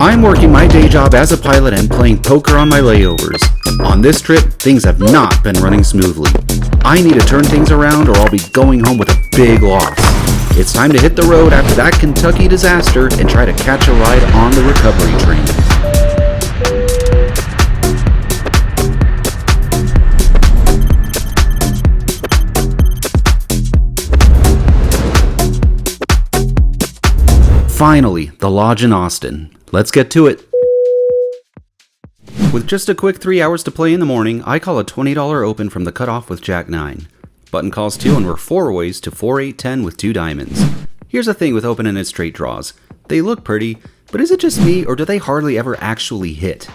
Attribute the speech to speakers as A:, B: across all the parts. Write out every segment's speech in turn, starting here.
A: I'm working my day job as a pilot and playing poker on my layovers. On this trip, things have not been running smoothly. I need to turn things around or I'll be going home with a big loss. It's time to hit the road after that Kentucky disaster and try to catch a ride on the recovery train. Finally, the lodge in Austin. Let's get to it. With just a quick 3 hours to play in the morning, I call a $20 open from the cutoff with Jack 9. Button calls 2 and we're 4 ways to 4-8-10 with 2 diamonds. Here's the thing with open and straight draws. They look pretty, but is it just me or do they hardly ever actually hit?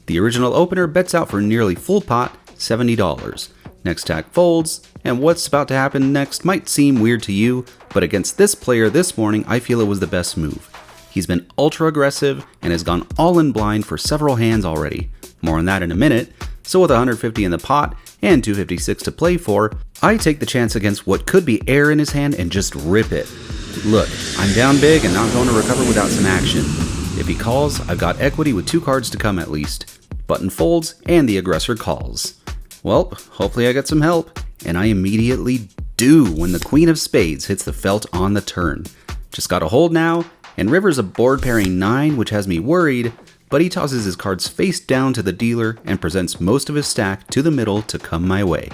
A: The original opener bets out for nearly full pot, $70. Next stack folds, and what's about to happen next might seem weird to you, but against this player this morning, I feel it was the best move. He's been ultra aggressive and has gone all in blind for several hands already. More on that in a minute. So with 150 in the pot and 256 to play for, I take the chance against what could be air in his hand and just rip it. Look, I'm down big and not going to recover without some action. If he calls, I've got equity with 2 cards to come at least. Button folds and the aggressor calls. Well, hopefully I get some help, and I immediately do when the Queen of Spades hits the felt on the turn. Just gotta hold now, and River's a board pairing 9, which has me worried, but he tosses his cards face down to the dealer and presents most of his stack to the middle to come my way.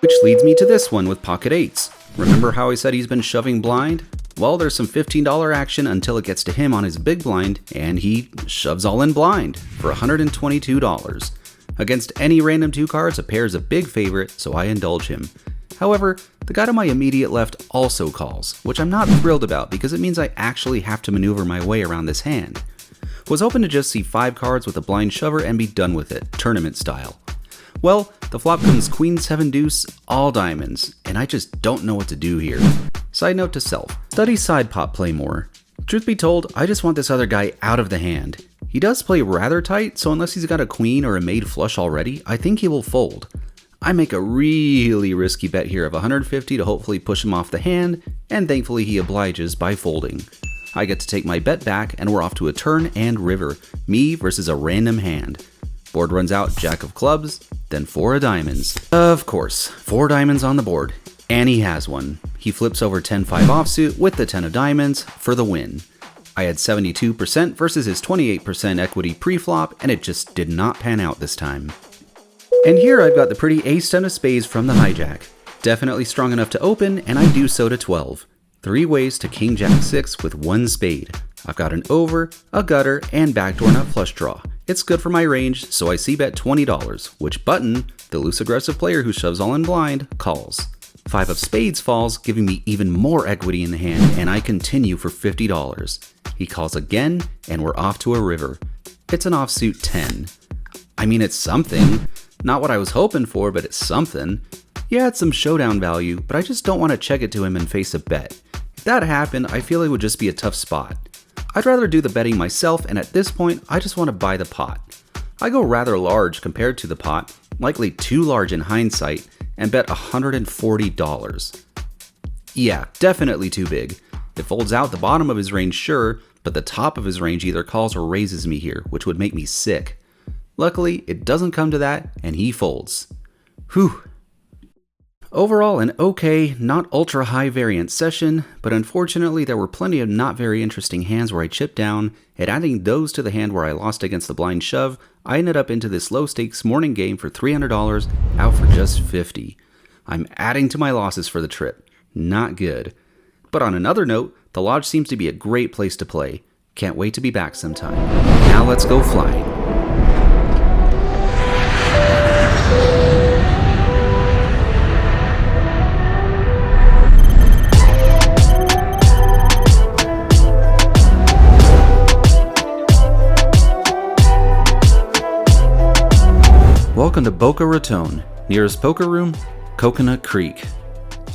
A: Which leads me to this one with pocket 8s. Remember how I said he's been shoving blind? Well, there's some $15 action until it gets to him on his big blind, and he shoves all in blind for $122. Against any random 2 cards, a pair is a big favorite, so I indulge him. However, the guy to my immediate left also calls, which I'm not thrilled about because it means I actually have to maneuver my way around this hand. Was hoping to just see 5 cards with a blind shover and be done with it, tournament style. Well, the flop comes Queen 7 deuce, all diamonds, and I just don't know what to do here. Side note to self, study side pot play more. Truth be told, I just want this other guy out of the hand. He does play rather tight, so unless he's got a queen or a made flush already, I think he will fold. I make a really risky bet here of 150 to hopefully push him off the hand, and thankfully he obliges by folding. I get to take my bet back, and we're off to a turn and river, me versus a random hand. Board runs out Jack of clubs, then 4 of diamonds. Of course, 4 diamonds on the board, and he has one. He flips over 10-5 offsuit with the 10 of diamonds for the win. I had 72% versus his 28% equity pre-flop, and it just did not pan out this time. And here I've got the pretty ace-10 of spades from the hijack. Definitely strong enough to open, and I do so to 12. 3 ways to king jack 6 with 1 spade. I've got an over, a gutter, and backdoor nut flush draw. It's good for my range, so I c-bet $20, which Button, the loose aggressive player who shoves all in blind, calls. 5 of spades falls, giving me even more equity in the hand, and I continue for $50. He calls again, and we're off to a river. It's an offsuit 10. I mean, it's something. Not what I was hoping for, but it's something. Yeah, it's some showdown value, but I just don't want to check it to him and face a bet. If that happened, I feel it would just be a tough spot. I'd rather do the betting myself, and at this point, I just want to buy the pot. I go rather large compared to the pot, likely too large in hindsight, and bet $140. Yeah, definitely too big. It folds out the bottom of his range, sure, but the top of his range either calls or raises me here, which would make me sick. Luckily, it doesn't come to that, and he folds. Whew. Overall, an okay, not ultra high variance session, but unfortunately there were plenty of not very interesting hands where I chipped down, and adding those to the hand where I lost against the blind shove, I ended up into this low stakes morning game for $300, out for just $50. I'm adding to my losses for the trip. Not good. But on another note, the lodge seems to be a great place to play. Can't wait to be back sometime. Now let's go flying. Welcome to Boca Raton. Nearest poker room, Coconut Creek.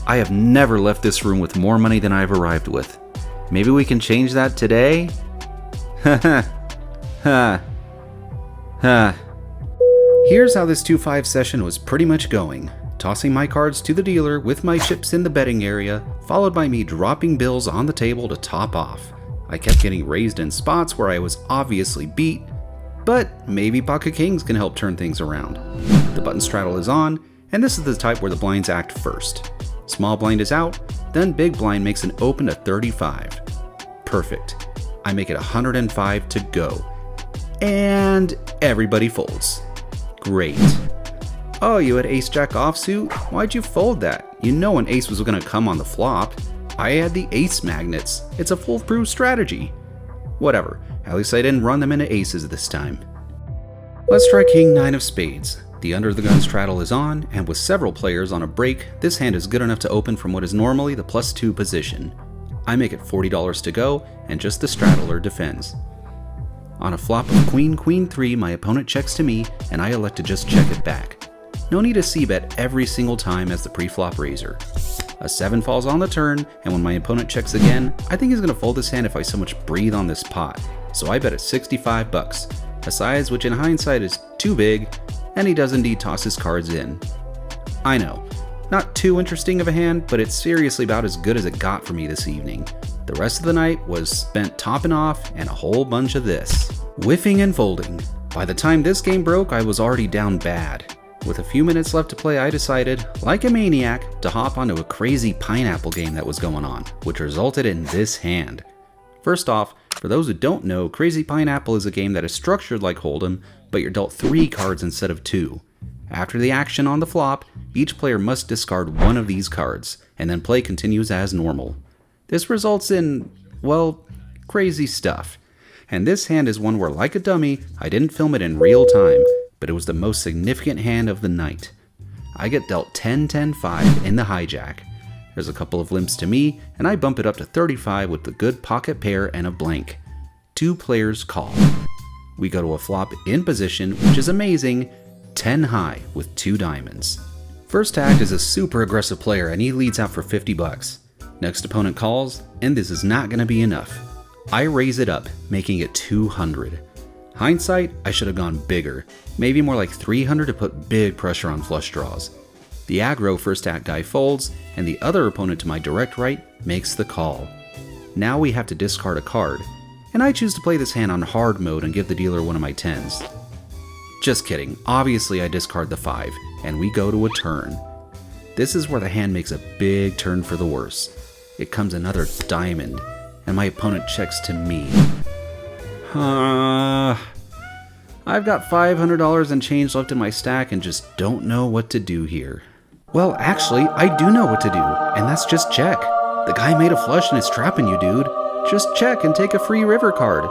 A: I have never left this room with more money than I've arrived with. Maybe we can change that today? Ha ha. Ha. Here's how this 2-5 session was pretty much going. Tossing my cards to the dealer with my chips in the betting area, followed by me dropping bills on the table to top off. I kept getting raised in spots where I was obviously beat, but maybe pocket kings can help turn things around. The button straddle is on, and this is the type where the blinds act first. Small blind is out, then big blind makes an open to 35. Perfect. I make it 105 to go. And everybody folds. Great. Oh, you had ace-jack offsuit? Why'd you fold that? You know an ace was gonna come on the flop. I had the ace magnets. It's a foolproof strategy. Whatever, at least I didn't run them into aces this time. Let's try king 9 of spades. The under the gun straddle is on, and with several players on a break, this hand is good enough to open from what is normally the +2 position. I make it $40 to go, and just the straddler defends. On a flop of queen, queen 3, my opponent checks to me, and I elect to just check it back. No need to c-bet every single time as the pre-flop raiser. A 7 falls on the turn, and when my opponent checks again, I think he's going to fold this hand if I so much breathe on this pot, so I bet it 65 bucks, a size which in hindsight is too big, and he does indeed toss his cards in. I know, not too interesting of a hand, but it's seriously about as good as it got for me this evening. The rest of the night was spent topping off and a whole bunch of this. Whiffing and folding. By the time this game broke, I was already down bad. With a few minutes left to play, I decided, like a maniac, to hop onto a crazy pineapple game that was going on, which resulted in this hand. First off, for those who don't know, Crazy Pineapple is a game that is structured like Hold'em, but you're dealt 3 cards instead of 2. After the action on the flop, each player must discard one of these cards, and then play continues as normal. This results in, well, crazy stuff. And this hand is one where, like a dummy, I didn't film it in real time, but it was the most significant hand of the night. I get dealt 10-10-5 in the hijack. There's a couple of limps to me, and I bump it up to 35 with the good pocket pair and a blank. 2 players call. We go to a flop in position, which is amazing, 10 high with 2 diamonds. First act is a super aggressive player and he leads out for 50 bucks. Next opponent calls, and this is not going to be enough. I raise it up, making it 200. Hindsight, I should have gone bigger, maybe more like 300 to put big pressure on flush draws. The aggro first act guy folds, and the other opponent to my direct right makes the call. Now we have to discard a card, and I choose to play this hand on hard mode and give the dealer one of my 10s. Just kidding, obviously I discard the 5, and we go to a turn. This is where the hand makes a big turn for the worse. It comes another diamond, and my opponent checks to me. I've got $500 and change left in my stack and just don't know what to do here. Well, actually, I do know what to do, and that's just check. The guy made a flush and is trapping you, dude. Just check and take a free river card.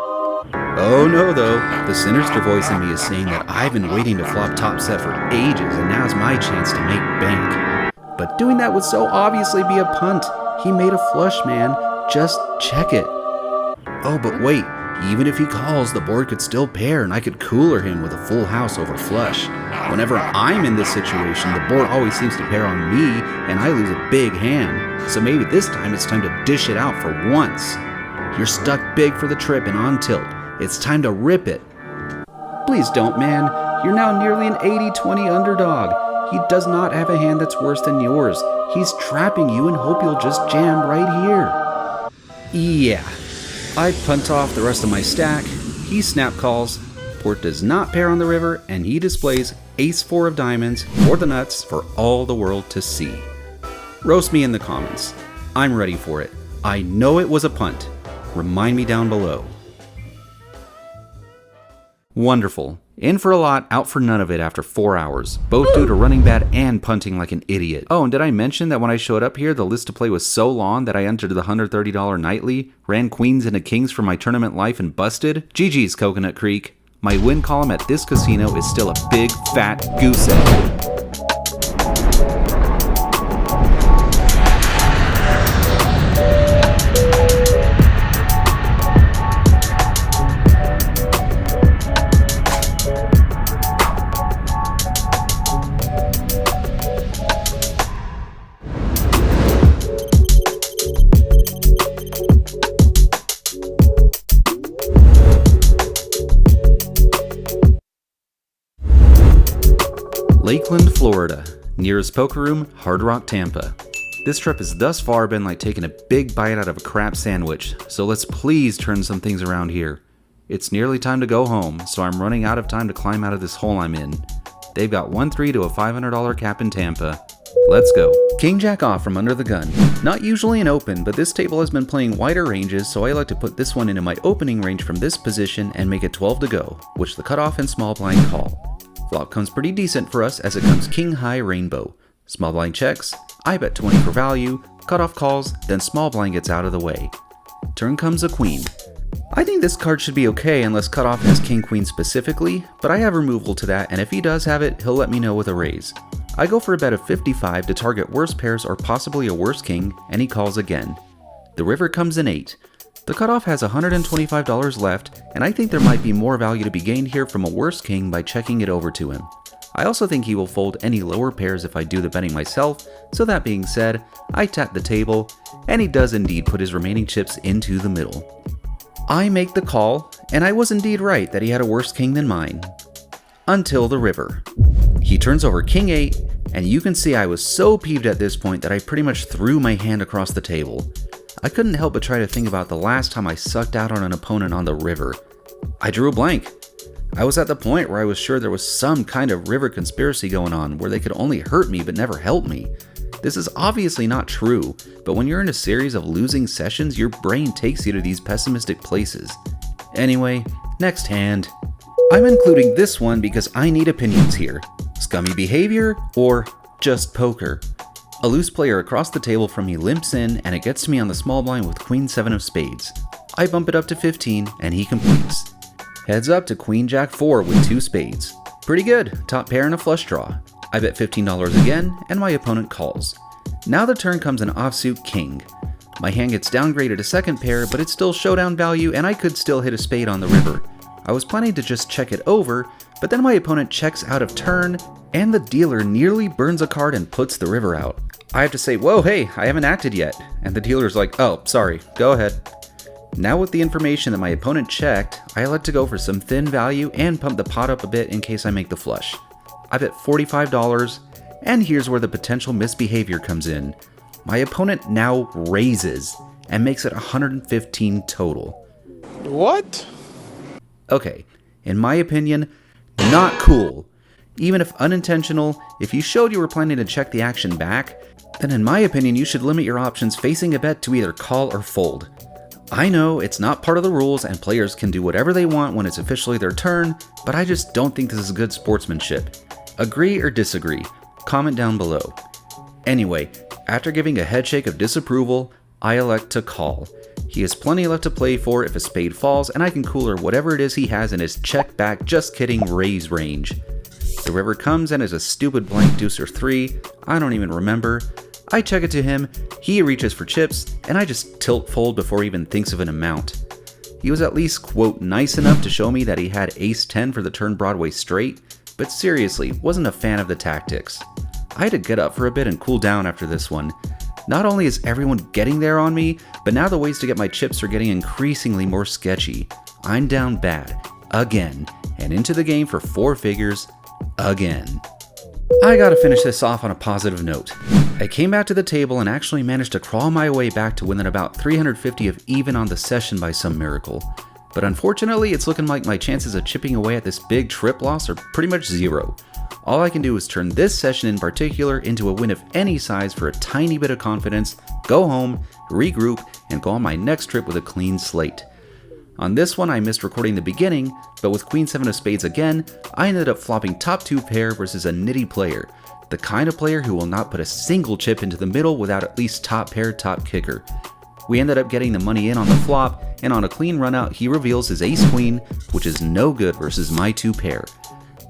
A: Oh no though, the sinister voice in me is saying that I've been waiting to flop top set for ages and now's my chance to make bank. But doing that would so obviously be a punt. He made a flush, man. Just check it. Oh, but wait. Even if he calls, the board could still pair and I could cooler him with a full house over flush. Whenever I'm in this situation, the board always seems to pair on me and I lose a big hand. So maybe this time it's time to dish it out for once. You're stuck big for the trip and on tilt. It's time to rip it. Please don't, man. You're now nearly an 80-20 underdog. He does not have a hand that's worse than yours. He's trapping you and hope you'll just jam right here. Yeah. I punt off the rest of my stack, he snap calls, port does not pair on the river, and he displays ace-4 of diamonds for the nuts for all the world to see. Roast me in the comments. I'm ready for it. I know it was a punt. Remind me down below. Wonderful. In for a lot, out for none of it after 4 hours, both due to running bad and punting like an idiot. Oh, and did I mention that when I showed up here, the list to play was so long that I entered the $130 nightly, ran queens into kings for my tournament life and busted? GG's Coconut Creek. My win column at this casino is still a big, fat goose egg. Lakeland, Florida. Nearest poker room, Hard Rock Tampa. This trip has thus far been like taking a big bite out of a crap sandwich, so let's please turn some things around here. It's nearly time to go home, so I'm running out of time to climb out of this hole I'm in. They've got 1-3 to a $500 cap in Tampa. Let's go. King Jack off from under the gun. Not usually an open, but this table has been playing wider ranges, so I like to put this one into my opening range from this position and make it 12 to go, which the cutoff and small blind call. Flop comes pretty decent for us as it comes king high rainbow. Small blind checks, I bet 20 for value, cutoff calls, then small blind gets out of the way. Turn comes a queen. I think this card should be okay unless cutoff has king queen specifically, but I have removal to that, and if he does have it, he'll let me know with a raise. I go for a bet of 55 to target worse pairs or possibly a worse king, and he calls again. The river comes in 8. The cutoff has $125 left, and I think there might be more value to be gained here from a worse king by checking it over to him. I also think he will fold any lower pairs if I do the betting myself, so that being said, I tap the table, and he does indeed put his remaining chips into the middle. I make the call, and I was indeed right that he had a worse king than mine. Until the river. He turns over king 8, and you can see I was so peeved at this point that I pretty much threw my hand across the table. I couldn't help but try to think about the last time I sucked out on an opponent on the river. I drew a blank. I was at the point where I was sure there was some kind of river conspiracy going on where they could only hurt me but never help me. This is obviously not true, but when you're in a series of losing sessions, your brain takes you to these pessimistic places. Anyway, next hand. I'm including this one because I need opinions here. Scummy behavior or just poker? A loose player across the table from me limps in and it gets to me on the small blind with queen 7 of spades. I bump it up to 15 and he completes. Heads up to queen jack 4 with 2 spades. Pretty good, top pair and a flush draw. I bet $15 again and my opponent calls. Now the turn comes an offsuit king. My hand gets downgraded a second pair, but it's still showdown value and I could still hit a spade on the river. I was planning to just check it over, but then my opponent checks out of turn, and the dealer nearly burns a card and puts the river out. I have to say, whoa, hey, I haven't acted yet. And the dealer's like, oh, sorry, go ahead. Now with the information that my opponent checked, I elect to go for some thin value and pump the pot up a bit in case I make the flush. I bet $45, and here's where the potential misbehavior comes in. My opponent now raises and makes it 115 total.
B: What?
A: Okay, in my opinion, not cool. Even if unintentional, if you showed you were planning to check the action back, then in my opinion you should limit your options facing a bet to either call or fold. I know it's not part of the rules and players can do whatever they want when it's officially their turn, but I just don't think this is good sportsmanship. Agree or disagree? Comment down below. Anyway, after giving a headshake of disapproval, I elect to call. He has plenty left to play for if a spade falls, and I can cooler whatever it is he has in his check back, just kidding, raise range. The river comes and is a stupid blank deuce or 3, I don't even remember. I check it to him, he reaches for chips, and I just tilt fold before he even thinks of an amount. He was at least, quote, nice enough to show me that he had ace 10 for the turn Broadway straight, but seriously, wasn't a fan of the tactics. I had to get up for a bit and cool down after this one. Not only is everyone getting there on me, but now the ways to get my chips are getting increasingly more sketchy. I'm down bad, again, and into the game for 4 figures, again. I gotta finish this off on a positive note. I came back to the table and actually managed to crawl my way back to within about 350 of even on the session by some miracle. But unfortunately, it's looking like my chances of chipping away at this big trip loss are pretty much 0. All I can do is turn this session in particular into a win of any size for a tiny bit of confidence, go home, regroup, and go on my next trip with a clean slate. On this one I missed recording the beginning, but with queen 7 of spades again, I ended up flopping top 2 pair versus a nitty player, the kind of player who will not put a single chip into the middle without at least top pair, top kicker. We ended up getting the money in on the flop, and on a clean run out he reveals his ace queen, which is no good versus my 2 pair.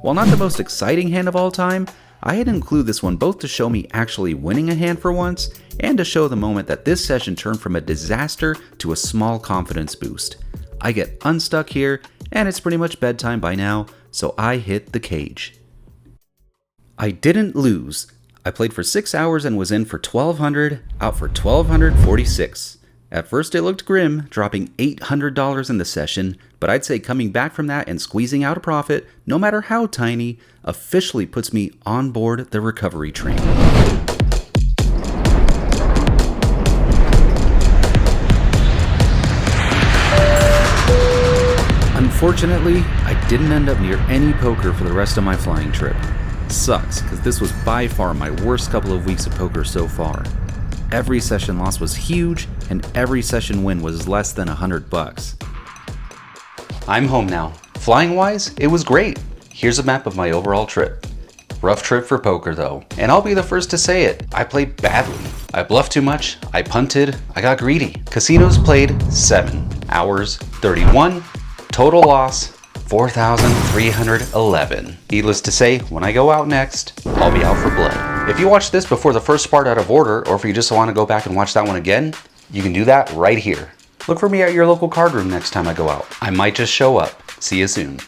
A: While not the most exciting hand of all time, I had to include this one both to show me actually winning a hand for once, and to show the moment that this session turned from a disaster to a small confidence boost. I get unstuck here, and it's pretty much bedtime by now, so I hit the cage. I didn't lose. I played for 6 hours and was in for 1,200, out for 1,246. At first it looked grim, dropping $800 in the session, but I'd say coming back from that and squeezing out a profit, no matter how tiny, officially puts me on board the recovery train. Unfortunately, I didn't end up near any poker for the rest of my flying trip. Sucks, because this was by far my worst couple of weeks of poker so far. Every session loss was huge, and every session win was less than $100. I'm home now. Flying-wise, it was great. Here's a map of my overall trip. Rough trip for poker though, and I'll be the first to say it. I played badly. I bluffed too much, I punted, I got greedy. Casinos played 7 hours, 31, total loss, 4,311. Needless to say, when I go out next, I'll be out for blood. If you watched this before the first part out of order, or if you just want to go back and watch that one again, you can do that right here. Look for me at your local card room next time I go out. I might just show up. See you soon.